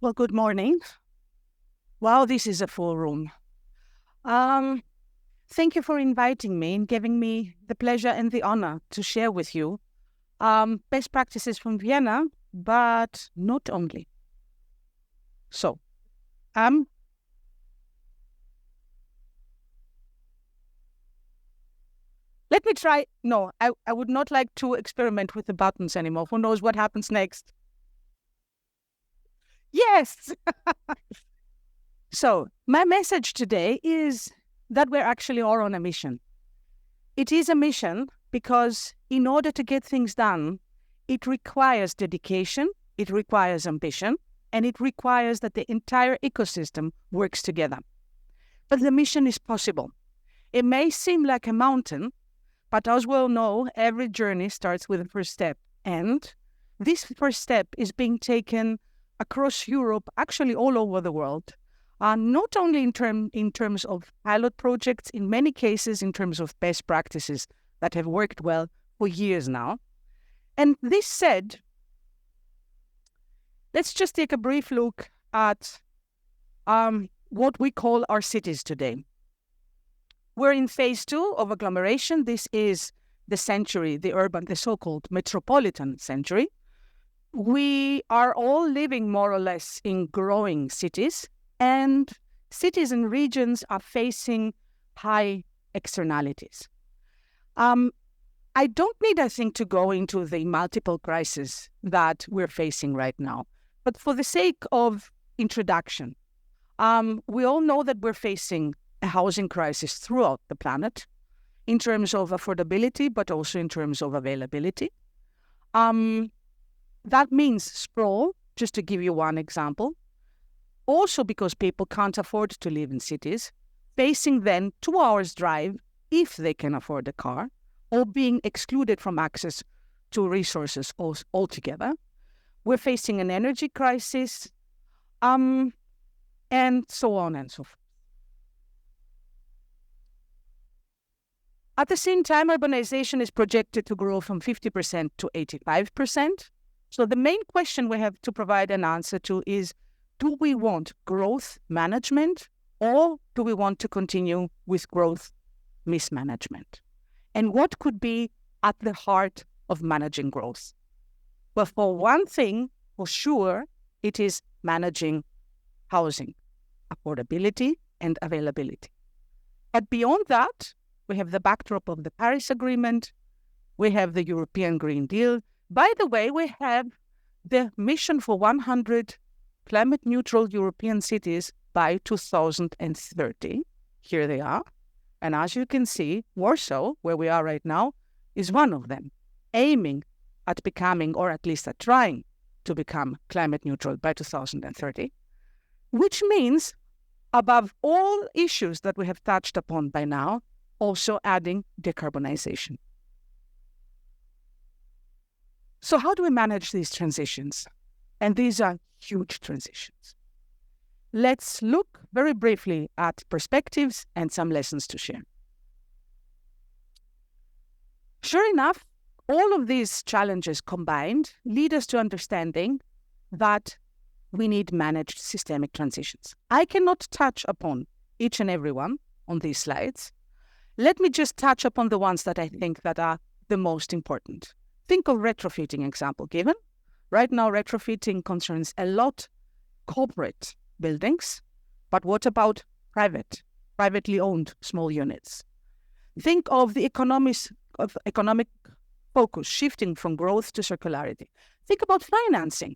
Well, good morning. Wow, this is a full room. Um, Thank you for inviting me and giving me the pleasure and the honor to share with you best practices from Vienna, but not only. So, um, let me try. No, I would not like to experiment with the buttons anymore. Who knows what happens next? Yes. So, my message today is that we're actually all on a mission. It is a mission because in order to get things done, it requires dedication, it requires ambition, and it requires that the entire ecosystem works together. But the mission is possible. It may seem like a mountain, but as we all know, every journey starts with a first step. And this first step is being taken across Europe, actually all over the world. Not only in terms of pilot projects, in many cases in terms of best practices that have worked well for years now. And this said, let's just take a brief look at what we call our cities today. We're in phase 2 of agglomeration. This is the century, the so-called metropolitan century. We are all living more or less in growing cities, and cities and regions are facing high externalities. I don't need, I think, to go into the multiple crises that we're facing right now. But for the sake of introduction, we all know that we're facing a housing crisis throughout the planet in terms of affordability, but also in terms of availability. That means sprawl, just to give you one example. Also because people can't afford to live in cities, facing then 2 hours drive if they can afford a car, or being excluded from access to resources altogether. We're facing an energy crisis, and so on and so forth. At the same time, urbanization is projected to grow from 50% to 85%. So the main question we have to provide an answer to is, do we want growth management, or do we want to continue with growth mismanagement? And what could be at the heart of managing growth? Well, for one thing, for sure, it is managing housing, affordability and availability. But beyond that, we have the backdrop of the Paris Agreement, we have the European Green Deal. By the way, we have the mission for 100 climate-neutral European cities by 2030. Here they are. And as you can see, Warsaw, where we are right now, is one of them, aiming at becoming, or at least at trying to become climate-neutral by 2030, which means, above all issues that we have touched upon by now, also adding decarbonization. So how do we manage these transitions? And these are huge transitions. Let's look very briefly at perspectives and some lessons to share. Sure enough, all of these challenges combined lead us to understanding that we need managed systemic transitions. I cannot touch upon each and every one on these slides. Let me just touch upon the ones that I think that are the most important. Think of retrofitting example given. Right now, retrofitting concerns a lot corporate buildings, but what about privately owned small units? Think of the economic focus shifting from growth to circularity. Think about financing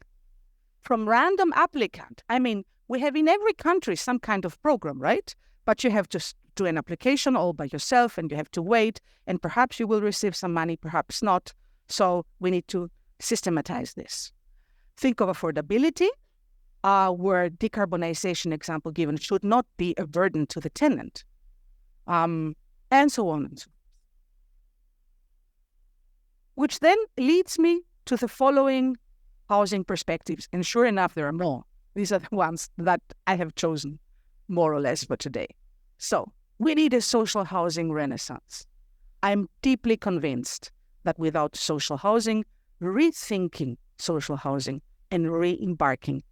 from random applicant. I mean, we have in every country some kind of program, right? But you have to do an application all by yourself and you have to wait, and perhaps you will receive some money, perhaps not. So we need to systematize this. Think of affordability, where decarbonization example given should not be a burden to the tenant, and so on and so forth. Which then leads me to the following housing perspectives. And sure enough, there are more. These are the ones that I have chosen more or less for today. So we need a social housing renaissance. I'm deeply convinced that without social housing, rethinking social housing and re-embarking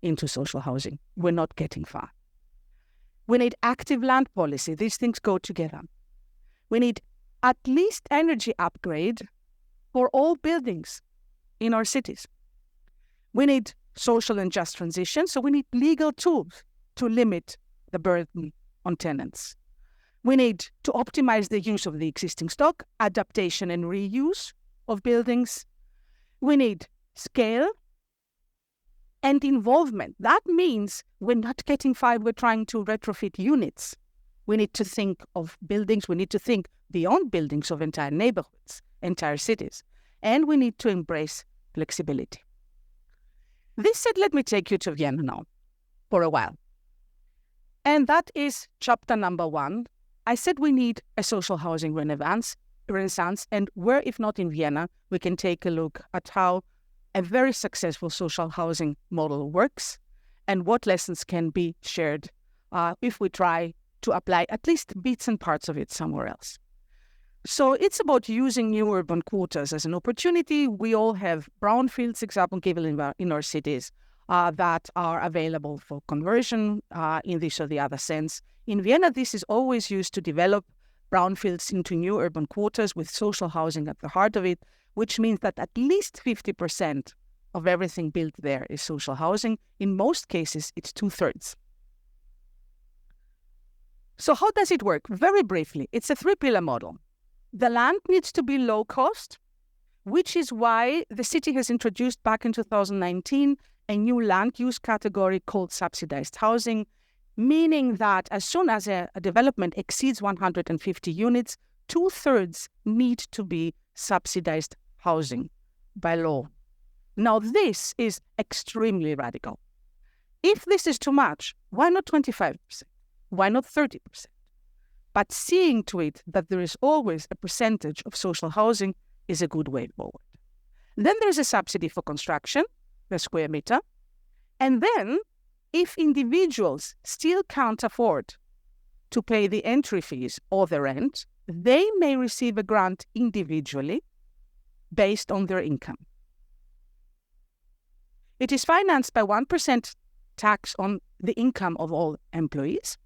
into social housing. We're not getting far. We need active land policy. These things go together. We need at least energy upgrade for all buildings in our cities. We need social and just transition, so we need legal tools to limit the burden on tenants. We need to optimize the use of the existing stock, adaptation and reuse of buildings. We need scale and involvement. That means we're not getting far, we're trying to retrofit units. We need to think of buildings, we need to think beyond buildings of entire neighborhoods, entire cities. And we need to embrace flexibility. This said, let me take you to Vienna now for a while. And that is chapter number 1. I said we need a social housing renaissance, and where, if not in Vienna, we can take a look at how a very successful social housing model works and what lessons can be shared if we try to apply at least bits and parts of it somewhere else. So it's about using new urban quarters as an opportunity. We all have brownfields, example given in our cities that are available for conversion in this or the other sense. In Vienna, this is always used to develop brownfields into new urban quarters with social housing at the heart of it, which means that at least 50% of everything built there is social housing. In most cases, it's 2/3. So how does it work? Very briefly, it's a 3-pillar model. The land needs to be low cost, which is why the city has introduced back in 2019 a new land use category called subsidized housing, meaning that as soon as a development exceeds 150 units, 2/3 need to be subsidized housing by law. Now, this is extremely radical. If this is too much, why not 25%? Why not 30%? But seeing to it that there is always a percentage of social housing is a good way forward. Then there's a subsidy for construction, per square meter. And then, if individuals still can't afford to pay the entry fees or the rent, they may receive a grant individually based on their income. It is financed by 1% tax on the income of all employees.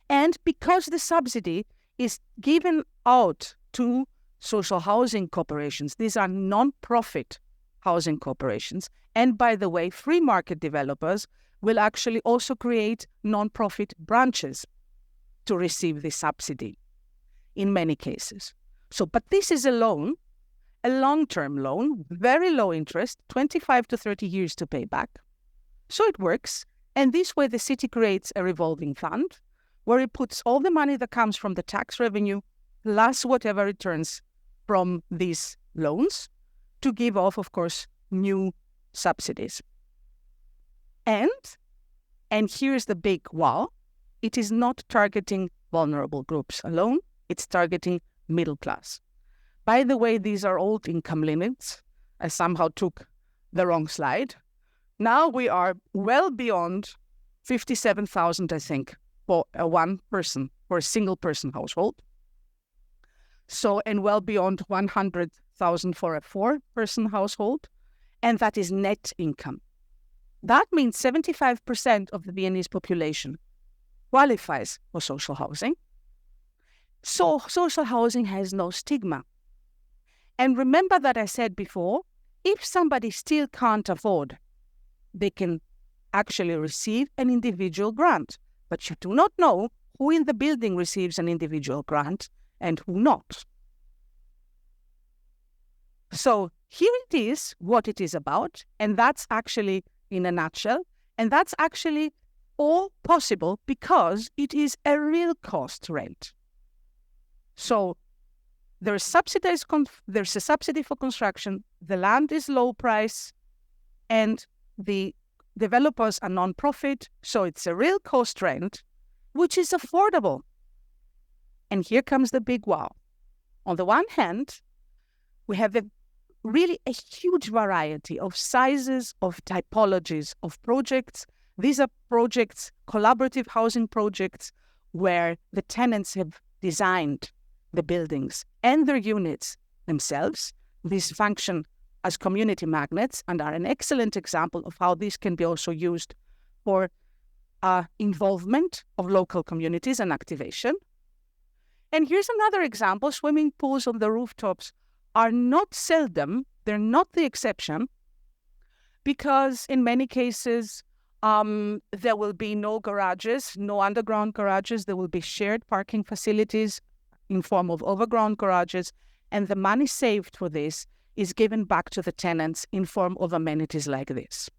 And because the subsidy is given out to social housing corporations, these are non-profit housing corporations. And by the way, free market developers will actually also create non-profit branches to receive the subsidy in many cases. But this is a loan, a long-term loan, very low interest, 25 to 30 years to pay back. So it works. And this way the city creates a revolving fund where it puts all the money that comes from the tax revenue plus whatever returns from these loans to give off, of course, new subsidies. And here's the big wow, it is not targeting vulnerable groups alone, it's targeting middle class. By the way, these are old income limits. I somehow took the wrong slide. Now we are well beyond 57,000, I think, for a single person household. And well beyond 100,000 for a 4-person household. And that is net income. That means 75% of the Viennese population qualifies for social housing. So social housing has no stigma. And remember that I said before, if somebody still can't afford, they can actually receive an individual grant. But you do not know who in the building receives an individual grant and who not. So here it is, what it is about, and that's actually in a nutshell, and that's actually all possible because it is a real cost rent. So there's a subsidy for construction, the land is low price, and the developers are non-profit, so it's a real cost rent, which is affordable. And here comes the big wow. On the one hand, we have really a huge variety of sizes, of typologies of projects. These are projects, collaborative housing projects, where the tenants have designed the buildings and their units themselves. These function as community magnets and are an excellent example of how these can be also used for involvement of local communities and activation. And here's another example. Swimming pools on the rooftops are not seldom, they're not the exception, because in many cases, there will be no garages, no underground garages. There will be shared parking facilities in form of overground garages. And the money saved for this is given back to the tenants in form of amenities like this.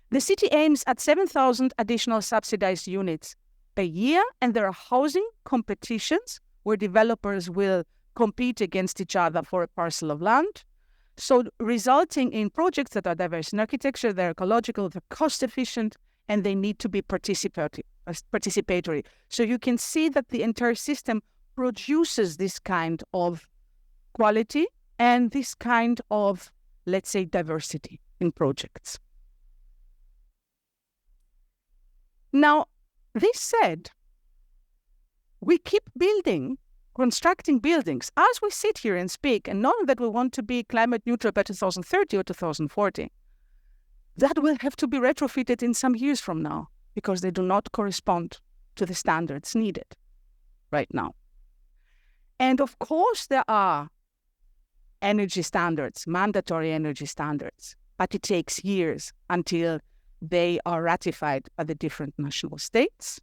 The city aims at 7,000 additional subsidized units a year, and there are housing competitions where developers will compete against each other for a parcel of land. So resulting in projects that are diverse in architecture, they're ecological, they're cost efficient, and they need to be participatory. So you can see that the entire system produces this kind of quality and this kind of, let's say, diversity in projects. Now, this said, we keep constructing buildings as we sit here and speak, and knowing that we want to be climate neutral by 2030 or 2040, that will have to be retrofitted in some years from now because they do not correspond to the standards needed right now. And of course, there are energy standards, mandatory energy standards, but it takes years until they are ratified by the different national states.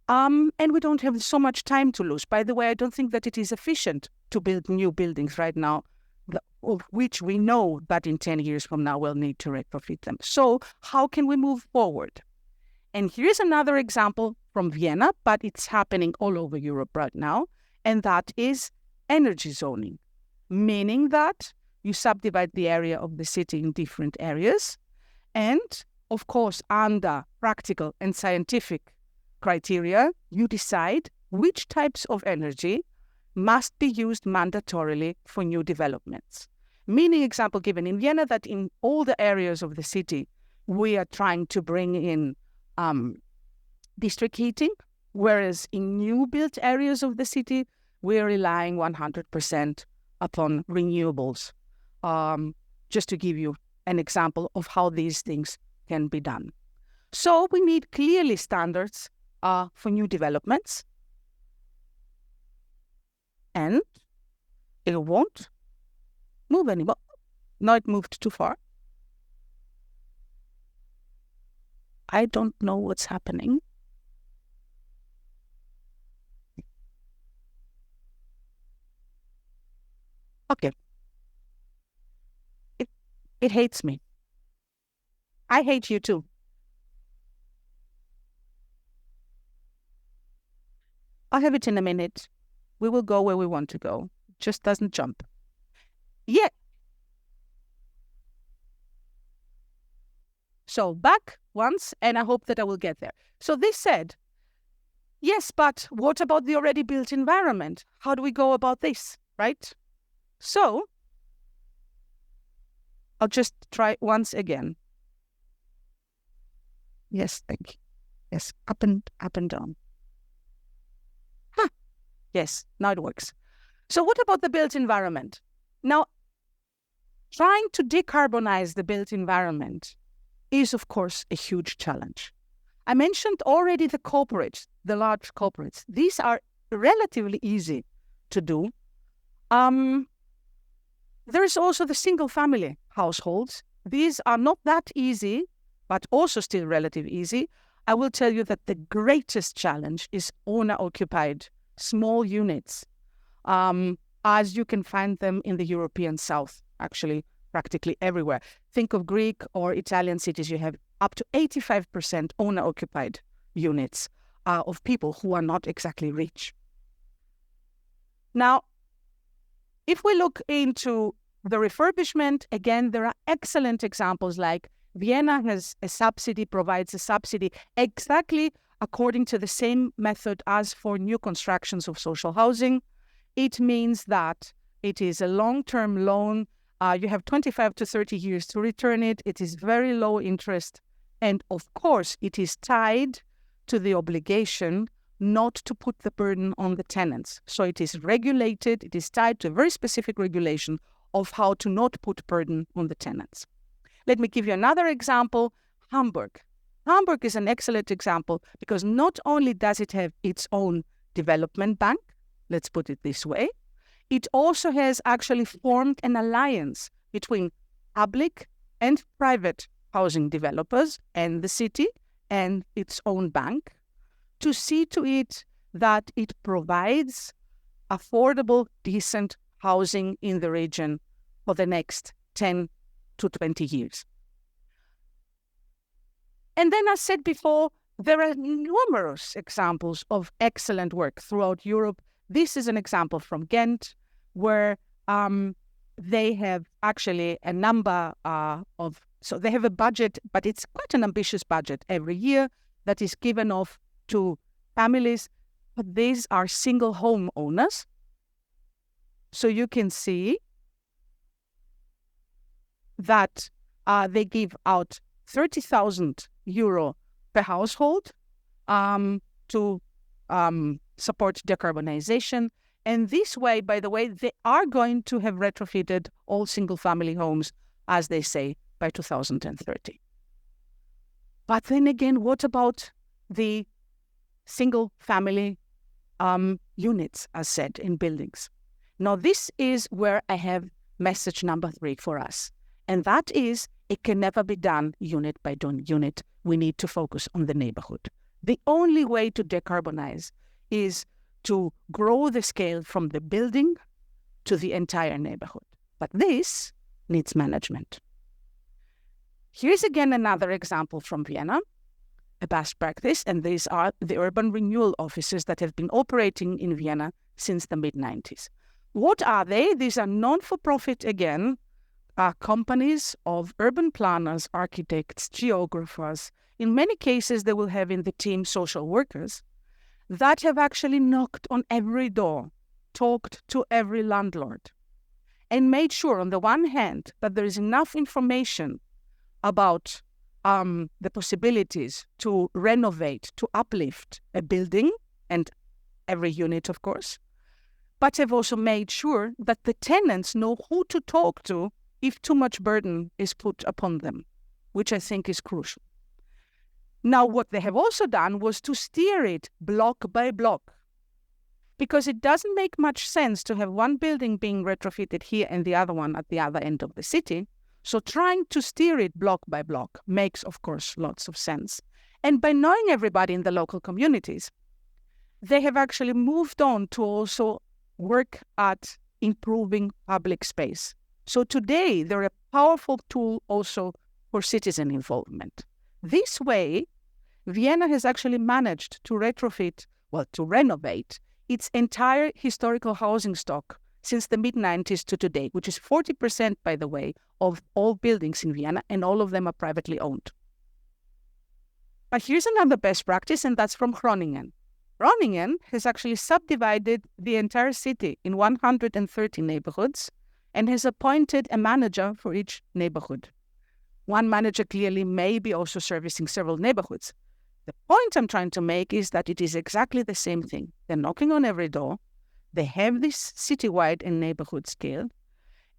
And we don't have so much time to lose. By the way, I don't think that it is efficient to build new buildings right now, of which we know that in 10 years from now we'll need to retrofit them. So how can we move forward? And here's another example from Vienna, but it's happening all over Europe right now, and that is energy zoning, meaning that you subdivide the area of the city in different areas, and of course, under practical and scientific criteria, you decide which types of energy must be used mandatorily for new developments. Meaning, example given in Vienna, that in all the areas of the city, we are trying to bring in district heating, whereas in new built areas of the city, we are relying 100% upon renewables. Just to give you an example of how these things can be done. So we need clearly standards for new developments, and it won't move anymore. No, it moved too far. I don't know what's happening. Okay. It hates me. I hate you too. I'll have it in a minute. We will go where we want to go. It just doesn't jump. Yeah. So back once, and I hope that I will get there. So this said, yes, but what about the already built environment? How do we go about this, right? So I'll just try once again. Yes, thank you. Yes, up and down. Yes, now it works. So what about the built environment? Now, trying to decarbonize the built environment is, of course, a huge challenge. I mentioned already the corporates, the large corporates. These are relatively easy to do. There is also the single-family households. These are not that easy, but also still relatively easy. I will tell you that the greatest challenge is owner-occupied small units, as you can find them in the European South, actually, practically everywhere. Think of Greek or Italian cities. You have up to 85% owner-occupied units of people who are not exactly rich. Now, if we look into the refurbishment, again, there are excellent examples like Vienna has a subsidy, provides a subsidy exactly according to the same method as for new constructions of social housing. It means that it is a long-term loan. You have 25 to 30 years to return it. It is very low interest. And of course, it is tied to the obligation not to put the burden on the tenants. So it is regulated. It is tied to a very specific regulation of how to not put burden on the tenants. Let me give you another example, Hamburg. Hamburg is an excellent example because not only does it have its own development bank, let's put it this way, it also has actually formed an alliance between public and private housing developers and the city and its own bank to see to it that it provides affordable, decent housing in the region for the next 10 to 20 years. And then, as said before, there are numerous examples of excellent work throughout Europe. This is an example from Ghent, where they have actually a number so they have a budget, but it's quite an ambitious budget every year that is given off to families, but these are single home owners. So you can see that they give out 30,000 euro per household to support decarbonization. And this way, by the way, they are going to have retrofitted all single-family homes, as they say, by 2030. But then again, what about the single-family units, as said, in buildings? Now, this is where I have message number 3 for us. And that is, it can never be done unit by unit. We need to focus on the neighborhood. The only way to decarbonize is to grow the scale from the building to the entire neighborhood. But this needs management. Here's again another example from Vienna, a best practice, and these are the urban renewal offices that have been operating in Vienna since the mid-90s. What are they? These are non-for-profit, again, companies of urban planners, architects, geographers. In many cases, they will have in the team social workers that have actually knocked on every door, talked to every landlord, and made sure, on the one hand, that there is enough information about the possibilities to renovate, to uplift a building, and every unit, of course, but have also made sure that the tenants know who to talk to if too much burden is put upon them, which I think is crucial. Now, what they have also done was to steer it block by block, because it doesn't make much sense to have one building being retrofitted here and the other one at the other end of the city. So trying to steer it block by block makes, of course, lots of sense. And by knowing everybody in the local communities, they have actually moved on to also work at improving public space. So today, they're a powerful tool also for citizen involvement. This way, Vienna has actually managed to to renovate its entire historical housing stock since the mid-90s to today, which is 40%, by the way, of all buildings in Vienna, and all of them are privately owned. But here's another best practice, and that's from Groningen. Groningen has actually subdivided the entire city in 130 neighborhoods and has appointed a manager for each neighborhood. One manager clearly may be also servicing several neighborhoods. The point I'm trying to make is that it is exactly the same thing. They're knocking on every door. They have this citywide and neighborhood scale,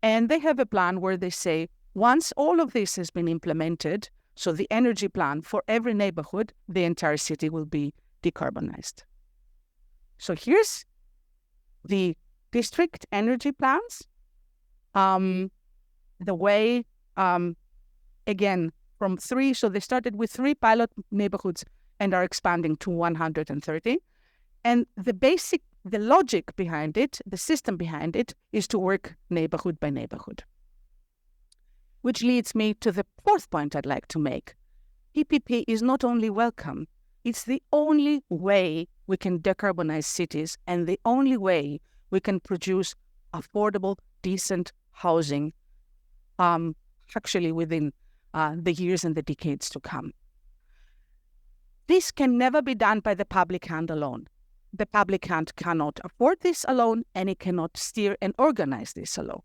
and they have a plan where they say, once all of this has been implemented, so the energy plan for every neighborhood, the entire city will be decarbonized. So here's the district energy plans. The way, again, from 3, so they started with 3 pilot neighborhoods and are expanding to 130. And the logic behind it, the system behind it, is to work neighborhood by neighborhood. Which leads me to the 4th point I'd like to make. PPP is not only welcome, it's the only way we can decarbonize cities and the only way we can produce affordable, decent housing, actually within the years and the decades to come. This can never be done by the public hand alone. The public hand cannot afford this alone, and it cannot steer and organize this alone.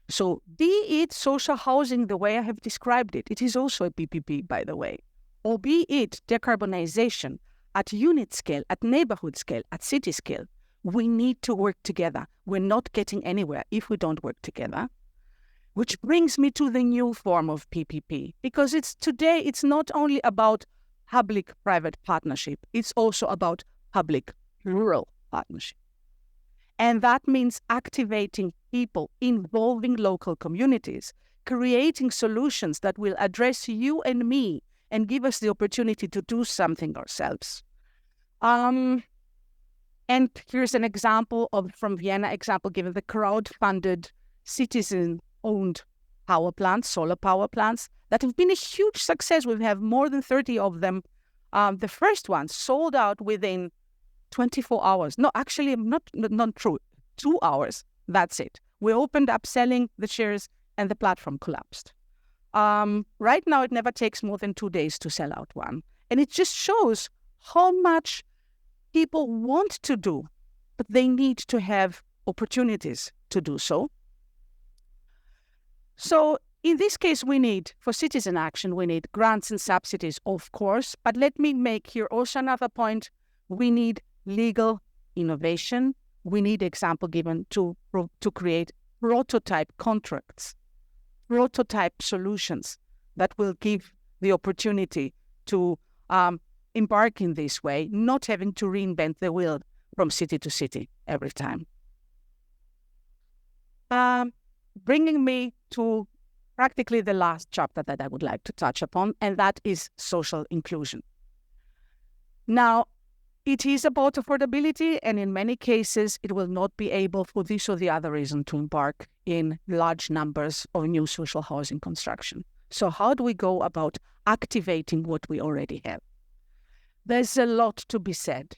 So be it social housing the way I have described it, it is also a PPP, by the way, or be it decarbonization at unit scale, at neighborhood scale, at city scale, we need to work together. We're not getting anywhere if we don't work together. Which brings me to the new form of PPP, because today it's not only about public-private partnership, it's also about public-rural partnership. And that means activating people, involving local communities, creating solutions that will address you and me and give us the opportunity to do something ourselves. And here's an example from Vienna, given the crowd-funded citizen-owned power plants, solar power plants, that have been a huge success. We have more than 30 of them. The first one sold out within 24 hours. No, actually, not true. 2 hours. That's it. We opened up selling the shares and the platform collapsed. Right now, it never takes more than 2 days to sell out one. And it just shows how much people want to do, but they need to have opportunities to do so. So in this case, for citizen action, we need grants and subsidies, of course. But let me make here also another point. We need legal innovation. We need example given to create prototype contracts, prototype solutions that will give the opportunity to embark in this way, not having to reinvent the wheel from city to city every time. Bringing me to practically the last chapter that I would like to touch upon, and that is social inclusion. Now, it is about affordability, and in many cases, it will not be able, for this or the other reason, to embark in large numbers of new social housing construction. So how do we go about activating what we already have? There's a lot to be said,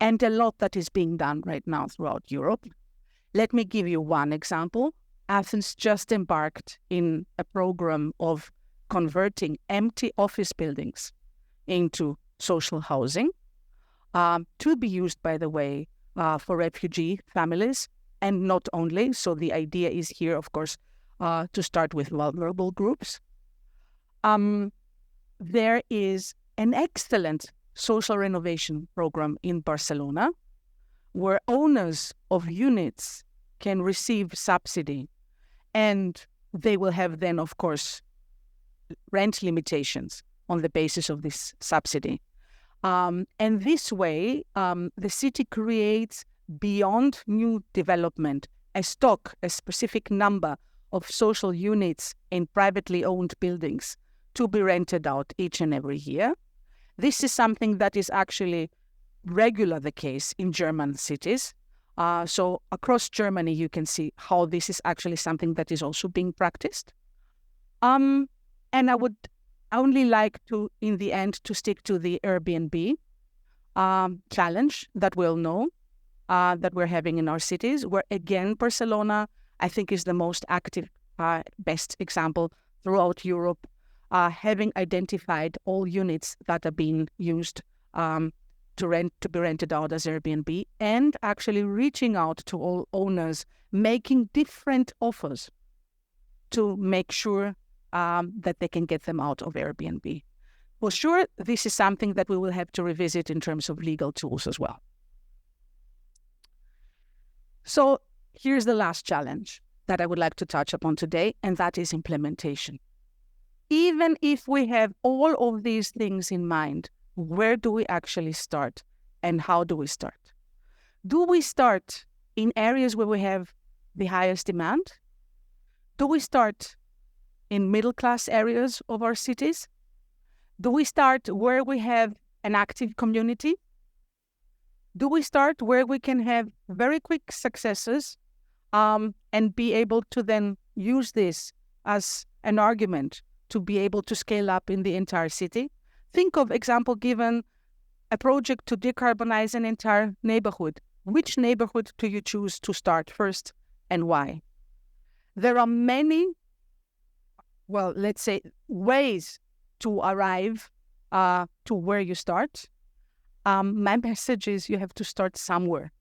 and a lot that is being done right now throughout Europe. Let me give you one example. Athens just embarked in a program of converting empty office buildings into social housing, to be used, by the way, for refugee families, and not only. So the idea is here, of course, to start with vulnerable groups. There is an excellent social renovation program in Barcelona, where owners of units can receive subsidy, and they will have then, of course, rent limitations on the basis of this subsidy. And this way, the city creates, beyond new development, a specific number of social units in privately owned buildings to be rented out each and every year. This is something that is actually regular the case in German cities. So across Germany, you can see how this is actually something that is also being practiced. And I would only like to, in the end, to stick to the Airbnb challenge that we'll know that we're having in our cities, where, again, Barcelona, I think, is the most active, best example throughout Europe, having identified all units that are being used to be rented out as Airbnb, and actually reaching out to all owners, making different offers to make sure that they can get them out of Airbnb. For sure, this is something that we will have to revisit in terms of legal tools as well. So here's the last challenge that I would like to touch upon today, and that is implementation. Even if we have all of these things in mind, where do we actually start, and how do we start? Do we start in areas where we have the highest demand? Do we start in middle-class areas of our cities? Do we start where we have an active community? Do we start where we can have very quick successes and be able to then use this as an argument to be able to scale up in the entire city? Think of example given a project to decarbonize an entire neighborhood. Which neighborhood do you choose to start first, and why? There are many, let's say, ways to arrive to where you start. My message is you have to start somewhere.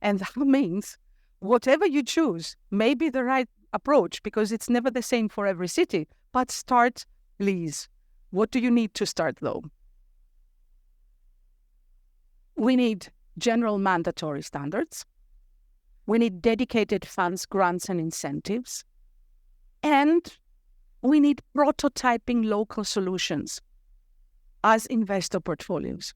And that means whatever you choose may be the right approach, because it's never the same for every city. But start, please. What do you need to start, though? We need general mandatory standards. We need dedicated funds, grants, and incentives. And we need prototyping local solutions as investor portfolios.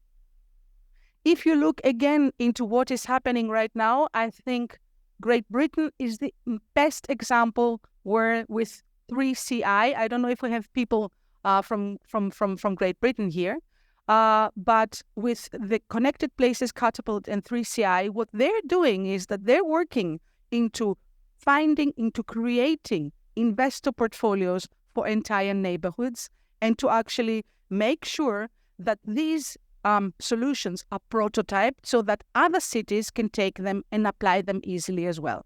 If you look again into what is happening right now, I think Great Britain is the best example where with 3CI, I don't know if we have people from Great Britain here, but with the Connected Places Catapult and 3CI, what they're doing is that they're working into creating investor portfolios for entire neighborhoods and to actually make sure that these solutions are prototyped so that other cities can take them and apply them easily as well.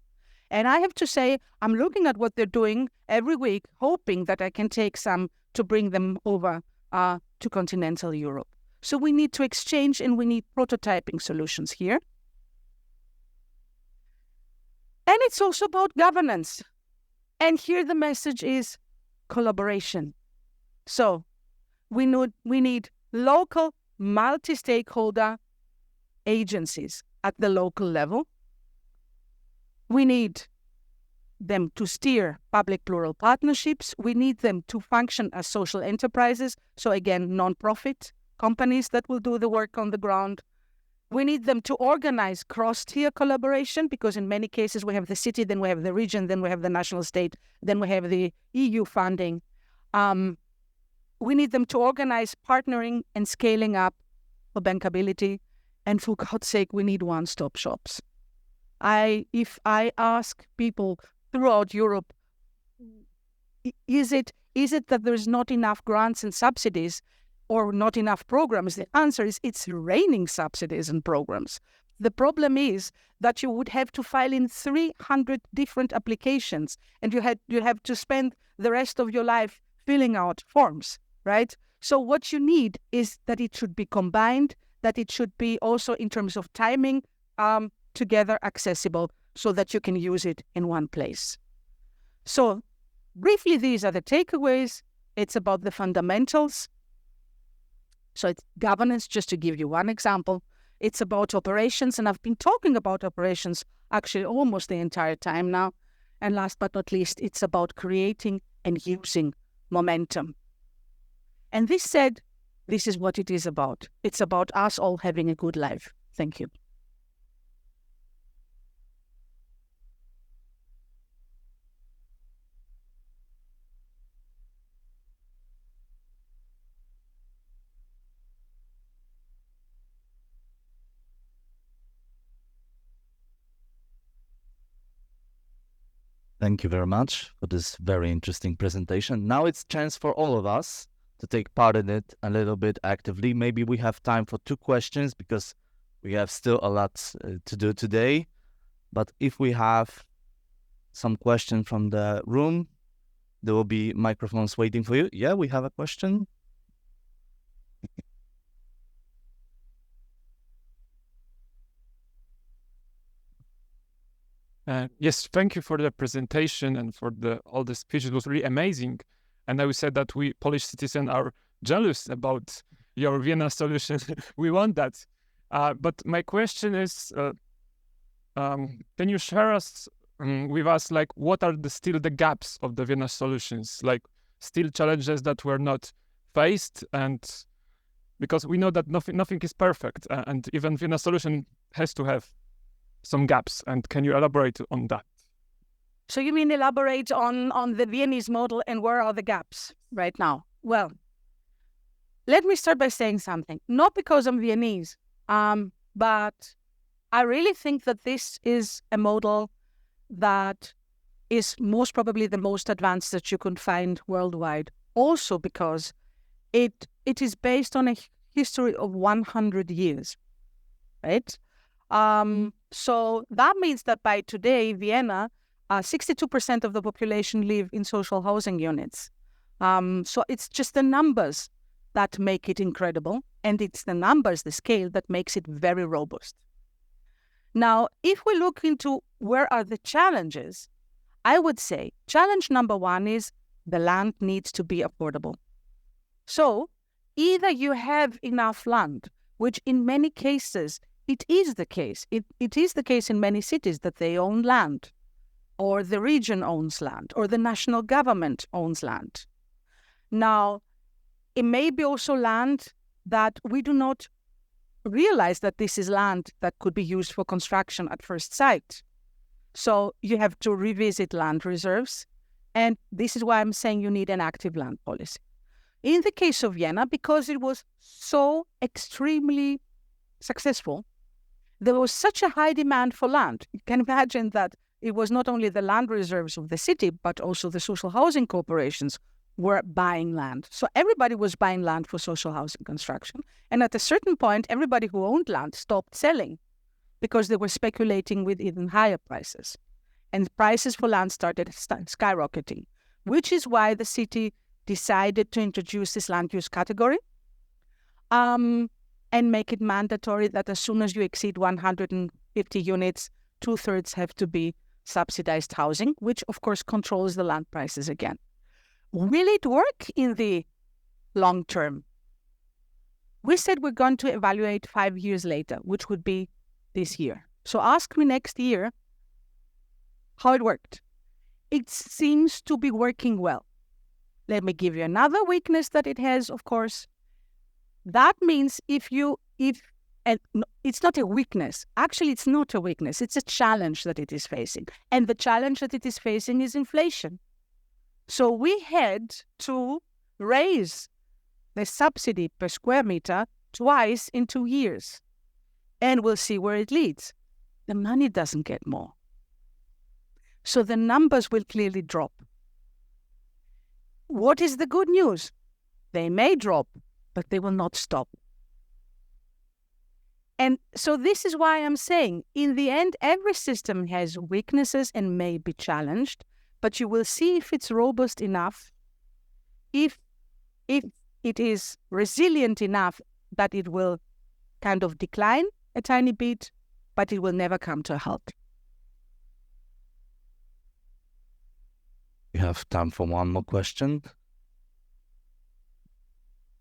And I have to say, I'm looking at what they're doing every week, hoping that I can take some to bring them over to continental Europe. So we need to exchange and we need prototyping solutions here. And it's also about governance. And here the message is collaboration. So we need local multi-stakeholder agencies at the local level. We need them to steer public plural partnerships. We need them to function as social enterprises. So again, non-profit companies that will do the work on the ground. We need them to organize cross-tier collaboration because in many cases we have the city, then we have the region, then we have the national state, then we have the EU funding. We need them to organize partnering and scaling up for bankability. And for God's sake, we need one-stop shops. If I ask people throughout Europe, is it that there's not enough grants and subsidies or not enough programs? The answer is it's raining subsidies and programs. The problem is that you would have to file in 300 different applications and you have to spend the rest of your life filling out forms, right? So what you need is that it should be combined, that it should be also in terms of timing, together accessible so that you can use it in one place. So briefly, these are the takeaways. It's about the fundamentals. So it's governance, just to give you one example. It's about operations, and I've been talking about operations actually almost the entire time now. And last but not least, it's about creating and using momentum. And this said, this is what it is about. It's about us all having a good life. Thank you. Thank you very much for this very interesting presentation. Now it's chance for all of us to take part in it a little bit actively. Maybe we have time for 2 questions because we have still a lot to do today. But if we have some question from the room, there will be microphones waiting for you. Yeah, we have a question. Yes, thank you for the presentation and for all the speech. It was really amazing. And I would say that we Polish citizens are jealous about your Vienna solution. We want that. But my question is, can you share with us, like, what are still the gaps of the Vienna solutions? Like, still challenges that were not faced? And because we know that nothing is perfect. And even Vienna solution has to have some gaps, and can you elaborate on that? So you mean elaborate on the Viennese model and where are the gaps right now? Well, let me start by saying something. Not because I'm Viennese, but I really think that this is a model that is most probably the most advanced that you can find worldwide. Also because it is based on a history of 100 years, right? So that means that by today, Vienna, 62% of the population live in social housing units. So it's just the numbers that make it incredible. And it's the numbers, the scale, that makes it very robust. Now, if we look into where are the challenges, I would say challenge number 1 is the land needs to be affordable. So either you have enough land, which in many cases, it is the case. It is the case in many cities that they own land. or the region owns land, or the national government owns land. Now, it may be also land that we do not realize that this is land that could be used for construction at first sight. So you have to revisit land reserves. And this is why I'm saying you need an active land policy. In the case of Vienna, because it was so extremely successful, there was such a high demand for land. You can imagine that it was not only the land reserves of the city, but also the social housing corporations were buying land. So everybody was buying land for social housing construction. And at a certain point, everybody who owned land stopped selling because they were speculating with even higher prices. And prices for land started skyrocketing, which is why the city decided to introduce this land use category and make it mandatory that as soon as you exceed 150 units, 2/3 have to be subsidized housing, which of course controls the land prices again. Will it work in the long term? We said we're going to evaluate 5 years later, which would be this year. So ask me next year how it worked. It seems to be working well. Let me give you another weakness that it has, of course. That means it's not a weakness. Actually, it's not a weakness. It's a challenge that it is facing. And the challenge that it is facing is inflation. So we had to raise the subsidy per square meter twice in 2 years. And we'll see where it leads. The money doesn't get more. So the numbers will clearly drop. What is the good news? They may drop, but they will not stop. And so this is why I'm saying, in the end, every system has weaknesses and may be challenged, but you will see if it's robust enough, if it is resilient enough that it will kind of decline a tiny bit, but it will never come to a halt. We have time for one more question.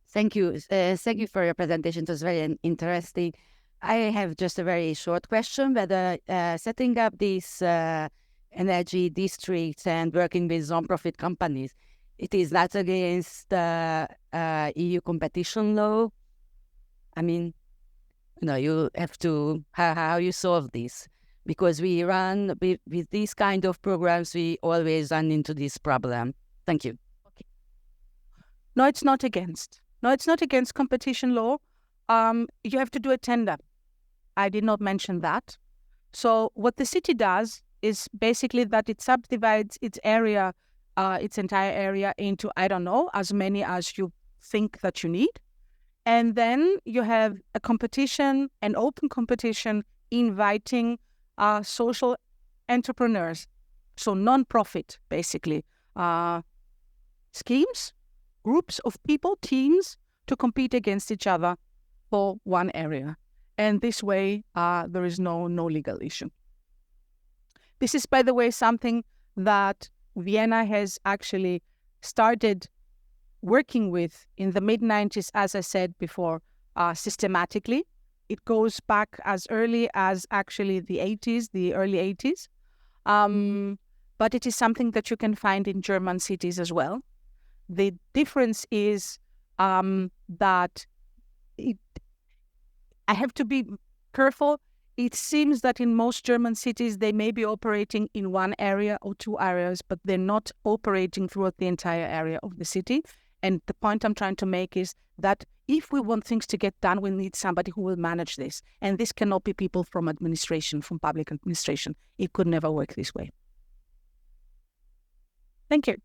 Thank you. Thank you for your presentation. It was very interesting. I have just a very short question, whether setting up these energy districts and working with non-profit companies, it is not against EU competition law? I mean, you have to, how you solve this? Because we run, with these kind of programs, we always run into this problem. Thank you. Okay. No, it's not against. No, it's not against competition law. You have to do a tender. I did not mention that. So what the city does is basically that it subdivides its area, its entire area into, I don't know, as many as you think that you need. And then you have a competition, an open competition, inviting social entrepreneurs, so non-profit, basically, schemes, groups of people, teams, to compete against each other for one area. And this way, there is no legal issue. This is, by the way, something that Vienna has actually started working with in the mid-90s, as I said before, systematically. It goes back as early as actually the 80s, the early 80s. But it is something that you can find in German cities as well. The difference is that I have to be careful. It seems that in most German cities, they may be operating in one area or two areas, but they're not operating throughout the entire area of the city. And the point I'm trying to make is that if we want things to get done, we need somebody who will manage this. And this cannot be people from administration, from public administration. It could never work this way. Thank you.